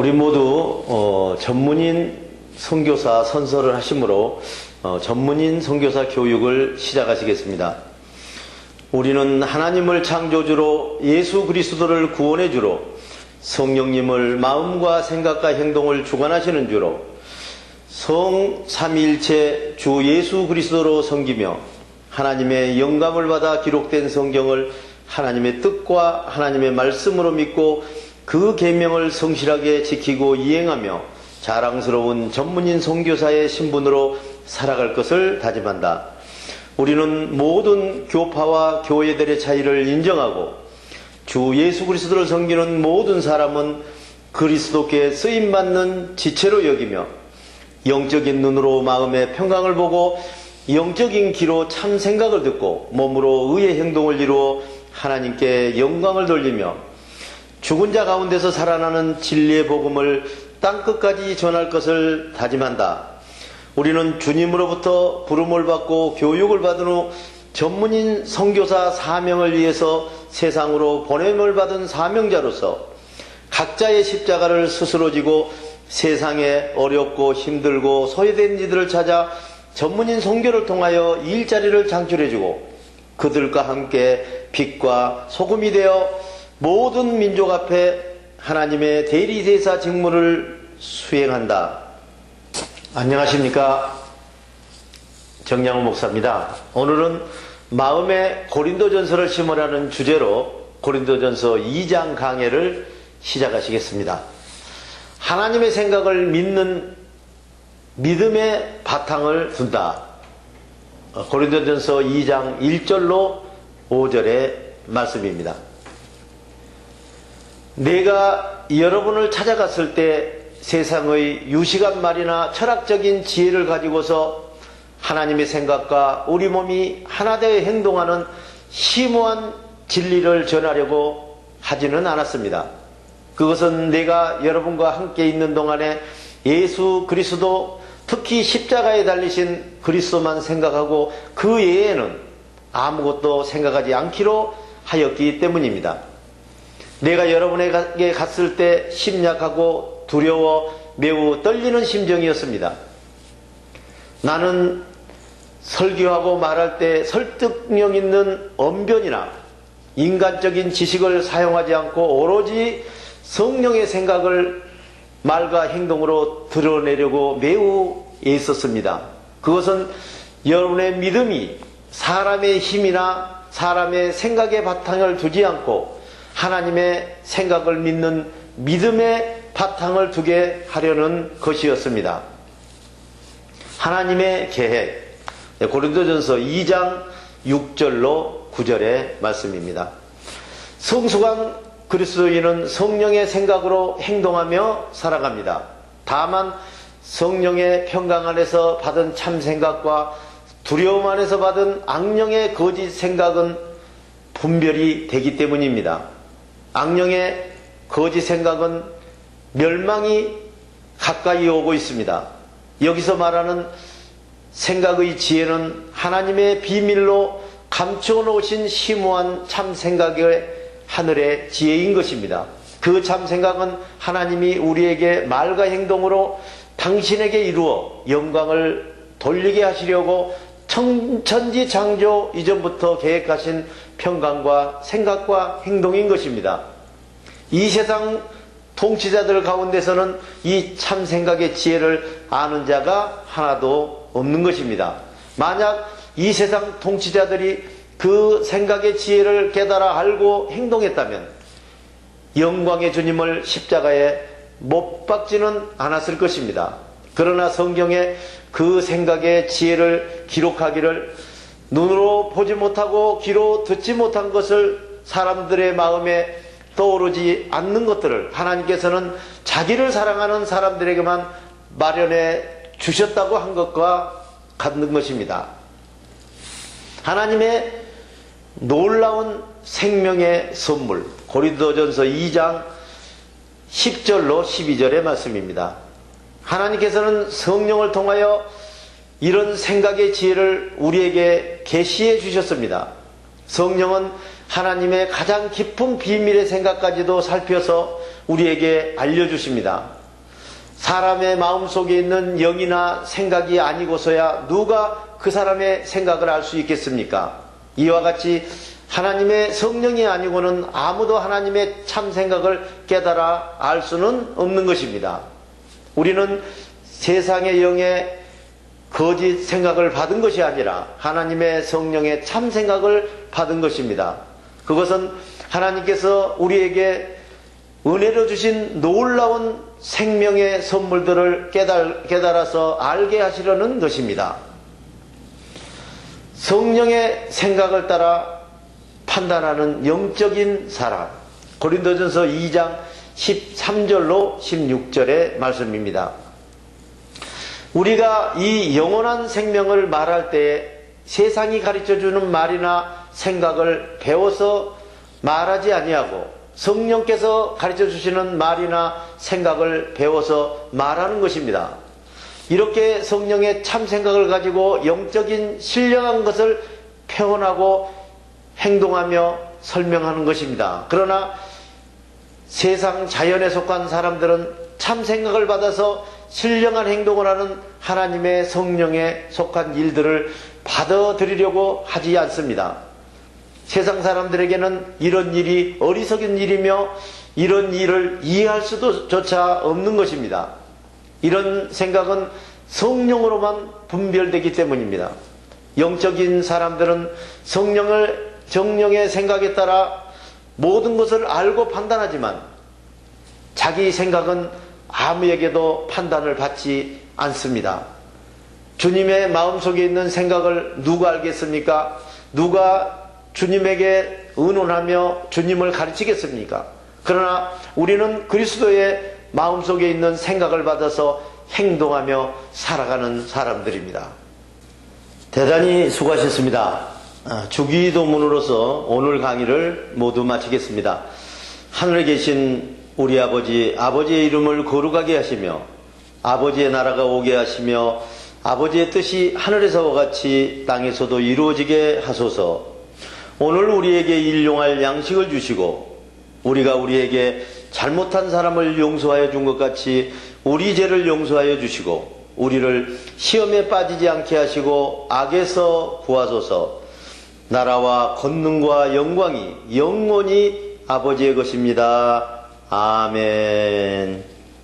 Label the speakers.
Speaker 1: 우리 모두 전문인 선교사 선서를 하심으로 전문인 선교사 교육을 시작하시겠습니다. 우리는 하나님을 창조주로 예수 그리스도를 구원의 주로 성령님을 마음과 생각과 행동을 주관하시는 주로 성삼위일체 주 예수 그리스도로 섬기며 하나님의 영감을 받아 기록된 성경을 하나님의 뜻과 하나님의 말씀으로 믿고 그 계명을 성실하게 지키고 이행하며 자랑스러운 전문인 선교사의 신분으로 살아갈 것을 다짐한다. 우리는 모든 교파와 교회들의 차이를 인정하고 주 예수 그리스도를 섬기는 모든 사람은 그리스도께 쓰임받는 지체로 여기며 영적인 눈으로 마음의 평강을 보고 영적인 귀로 참 생각을 듣고 몸으로 의의 행동을 이루어 하나님께 영광을 돌리며 죽은 자 가운데서 살아나는 진리의 복음을 땅끝까지 전할 것을 다짐한다. 우리는 주님으로부터 부름을 받고 교육을 받은 후 전문인 선교사 사명을 위해서 세상으로 보냄을 받은 사명자로서 각자의 십자가를 스스로 지고 세상에 어렵고 힘들고 소외된 이들을 찾아 전문인 선교를 통하여 일자리를 창출해주고 그들과 함께 빛과 소금이 되어 모든 민족 앞에 하나님의 대리대사 직무를 수행한다. 안녕하십니까? 정양호 목사입니다. 오늘은 마음의 고린도전서를 심으라는 주제로 고린도전서 2장 강해를 시작하시겠습니다. 하나님의 생각을 믿는 믿음의 바탕을 둔다. 고린도전서 2장 1절로 5절의 말씀입니다. 내가 여러분을 찾아갔을 때 세상의 유식한 말이나 철학적인 지혜를 가지고서 하나님의 생각과 우리 몸이 하나 되어 행동하는 심오한 진리를 전하려고 하지는 않았습니다. 그것은 내가 여러분과 함께 있는 동안에 예수 그리스도, 특히 십자가에 달리신 그리스도만 생각하고 그 외에는 아무것도 생각하지 않기로 하였기 때문입니다. 내가 여러분에게 갔을 때 심약하고 두려워 매우 떨리는 심정이었습니다. 나는 설교하고 말할 때 설득력 있는 언변이나 인간적인 지식을 사용하지 않고 오로지 성령의 생각을 말과 행동으로 드러내려고 매우 애썼습니다. 그것은 여러분의 믿음이 사람의 힘이나 사람의 생각의 바탕을 두지 않고 하나님의 생각을 믿는 믿음의 바탕을 두게 하려는 것이었습니다. 하나님의 계획, 고린도전서 2장 6절로 9절의 말씀입니다. 성숙한 그리스도인은 성령의 생각으로 행동하며 살아갑니다. 다만 성령의 평강 안에서 받은 참 생각과 두려움 안에서 받은 악령의 거짓 생각은 분별이 되기 때문입니다. 악령의 거짓 생각은 멸망이 가까이 오고 있습니다. 여기서 말하는 생각의 지혜는 하나님의 비밀로 감추어 놓으신 심오한 참 생각의 하늘의 지혜인 것입니다. 그 참 생각은 하나님이 우리에게 말과 행동으로 당신에게 이루어 영광을 돌리게 하시려고 천지 창조 이전부터 계획하신 평강과 생각과 행동인 것입니다. 이 세상 통치자들 가운데서는 이 참 생각의 지혜를 아는 자가 하나도 없는 것입니다. 만약 이 세상 통치자들이 그 생각의 지혜를 깨달아 알고 행동했다면 영광의 주님을 십자가에 못 박지는 않았을 것입니다. 그러나 성경에 그 생각의 지혜를 기록하기를 눈으로 보지 못하고 귀로 듣지 못한 것을 사람들의 마음에 떠오르지 않는 것들을 하나님께서는 자기를 사랑하는 사람들에게만 마련해 주셨다고 한 것과 같은 것입니다. 하나님의 놀라운 생명의 선물, 고린도전서 2장 10절로 12절의 말씀입니다. 하나님께서는 성령을 통하여 이런 생각의 지혜를 우리에게 계시해 주셨습니다. 성령은 하나님의 가장 깊은 비밀의 생각까지도 살펴서 우리에게 알려주십니다. 사람의 마음속에 있는 영이나 생각이 아니고서야 누가 그 사람의 생각을 알 수 있겠습니까? 이와 같이 하나님의 성령이 아니고는 아무도 하나님의 참 생각을 깨달아 알 수는 없는 것입니다. 우리는 세상의 영의 거짓 생각을 받은 것이 아니라 하나님의 성령의 참 생각을 받은 것입니다. 그것은 하나님께서 우리에게 은혜로 주신 놀라운 생명의 선물들을 깨달아서 알게 하시려는 것입니다. 성령의 생각을 따라 판단하는 영적인 사람, 고린도전서 2장 13절로 16절의 말씀입니다. 우리가 이 영원한 생명을 말할 때 세상이 가르쳐주는 말이나 생각을 배워서 말하지 아니하고 성령께서 가르쳐주시는 말이나 생각을 배워서 말하는 것입니다. 이렇게 성령의 참 생각을 가지고 영적인 신령한 것을 표현하고 행동하며 설명하는 것입니다. 그러나 세상 자연에 속한 사람들은 참 생각을 받아서 신령한 행동을 하는 하나님의 성령에 속한 일들을 받아들이려고 하지 않습니다. 세상 사람들에게는 이런 일이 어리석은 일이며 이런 일을 이해할 수도 조차 없는 것입니다. 이런 생각은 성령으로만 분별되기 때문입니다. 영적인 사람들은 정령의 생각에 따라 모든 것을 알고 판단하지만 자기 생각은 아무에게도 판단을 받지 않습니다. 주님의 마음속에 있는 생각을 누가 알겠습니까? 누가 주님에게 의논하며 주님을 가르치겠습니까? 그러나 우리는 그리스도의 마음속에 있는 생각을 받아서 행동하며 살아가는 사람들입니다. 대단히 수고하셨습니다. 주기도문으로서 오늘 강의를 모두 마치겠습니다. 하늘에 계신 우리 아버지의 이름을 거룩하게 하시며 아버지의 나라가 오게 하시며 아버지의 뜻이 하늘에서와 같이 땅에서도 이루어지게 하소서. 오늘 우리에게 일용할 양식을 주시고 우리가 우리에게 잘못한 사람을 용서하여 준 것 같이 우리 죄를 용서하여 주시고 우리를 시험에 빠지지 않게 하시고 악에서 구하소서. 나라와 권능과 영광이 영원히 아버지의 것입니다. 아멘.